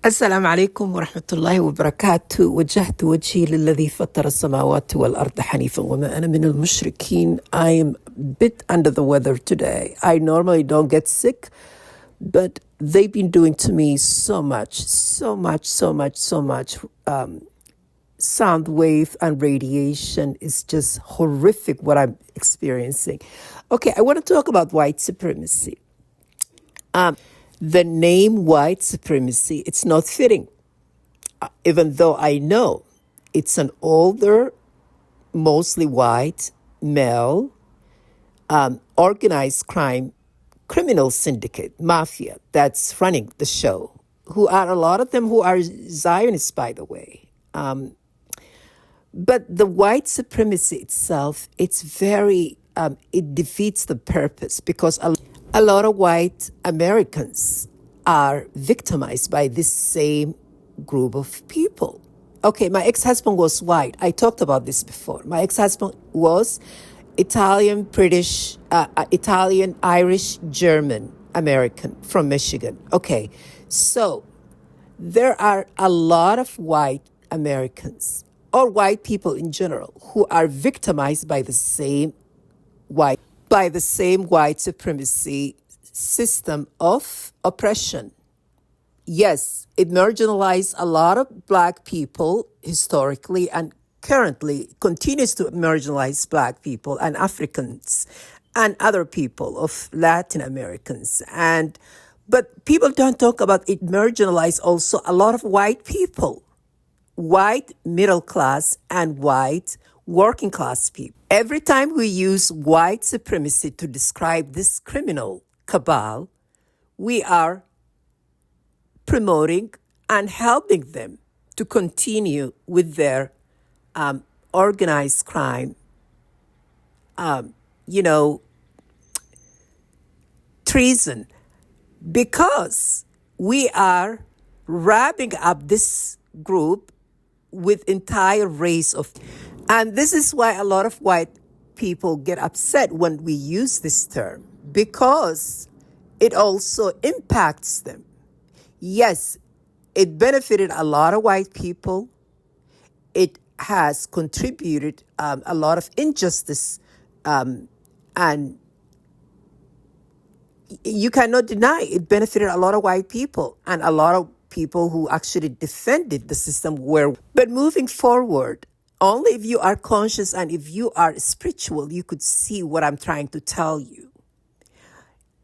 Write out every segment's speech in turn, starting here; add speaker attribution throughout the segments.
Speaker 1: السلام عليكم ورحمة الله وبركاته. وجهت وجهي للذي فطر السماوات والأرض حنيفا وما أنا من المشركين. I am a bit under the weather today. I normally don't get sick, but they've been doing to me so much. Sound wave and radiation is just horrific what I'm experiencing. Okay, I want to talk about white supremacy. The name white supremacy, it's not fitting, even though I know it's an older, mostly white, male, organized crime criminal syndicate, mafia, that's running the show, who are a lot of them who are Zionists, by the way. But the white supremacy itself, it's very, it defeats the purpose because a lot of white Americans are victimized by this same group of people. Okay, my ex-husband was white. I talked about this before. My ex-husband was Italian, British, Italian, Irish, German, American from Michigan. Okay, so there are a lot of white Americans or white people in general who are victimized by the same white supremacy system of oppression. Yes, it marginalized a lot of black people historically and currently continues to marginalize black people and Africans and other people of Latin Americans. But people don't talk about it marginalized also a lot of white people, white middle class and white working class people. Every time we use white supremacy to describe this criminal cabal, we are promoting and helping them to continue with their organized crime, treason, because we are wrapping up this group with entire race of, and this is why a lot of white people get upset when we use this term, because it also impacts them. Yes, it benefited a lot of white people. It has contributed a lot of injustice, and you cannot deny it benefited a lot of white people and a lot of people who actually defended the system but moving forward, only if you are conscious and if you are spiritual, you could see what I'm trying to tell you.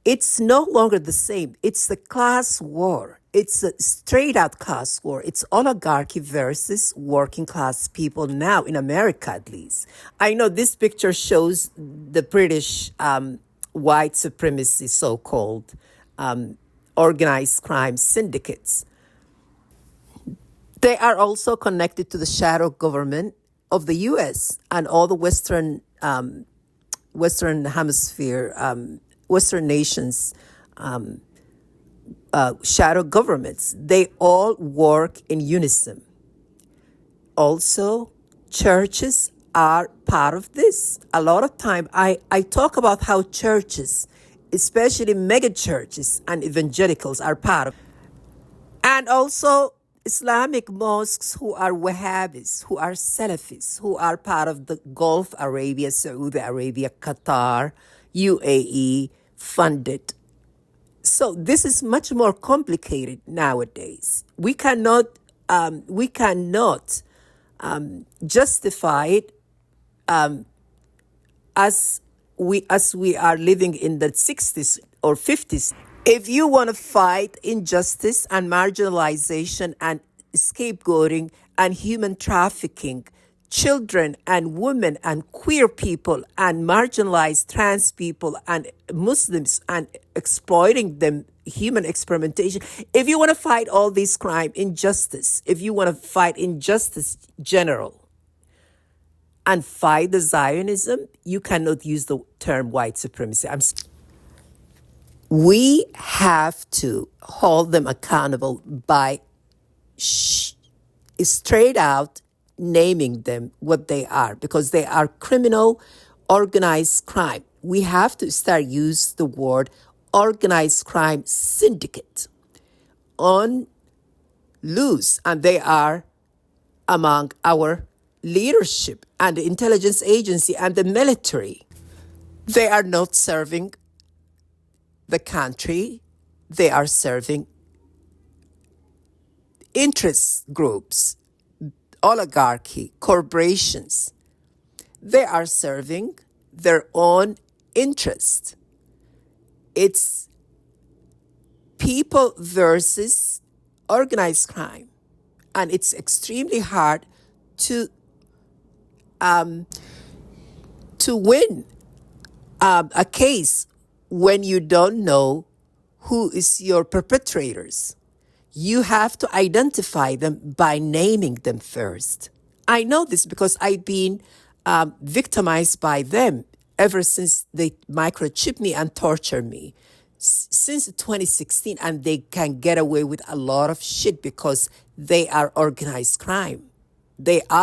Speaker 1: It's no longer the same. It's the class war. It's a straight out class war. It's oligarchy versus working class people now in America, at least. I know this picture shows the British white supremacy, so-called organized crime syndicates. They are also connected to the shadow government of the U.S. and all the Western Hemisphere, Western nations, shadow governments. They all work in unison. Also, churches are part of this. A lot of time, I talk about how churches, especially mega churches and evangelicals, are part of, and also Islamic mosques who are Wahhabis, who are Salafis, who are part of the Gulf Arabia, Saudi Arabia, Qatar, UAE funded. So this is much more complicated nowadays. We cannot justify it as we are living in the 60s or 50s. If you want to fight injustice and marginalization and scapegoating and human trafficking, children and women and queer people and marginalized trans people and Muslims and exploiting them, human experimentation. If you want to fight all this crime, injustice, if you want to fight injustice general and fight the Zionism, you cannot use the term white supremacy. We have to hold them accountable by straight out naming them what they are, because they are criminal, organized crime. We have to start use the word organized crime syndicate on loose, and they are among our leadership and the intelligence agency and the military. They are not serving the country. They are serving interest groups, oligarchy, corporations. They are serving their own interest. It's people versus organized crime. And it's extremely hard to win a case when you don't know who is your perpetrators. You have to identify them by naming them first. I know this because I've been victimized by them ever since they microchip me and torture me since 2016, and they can get away with a lot of shit because they are organized crime. They are.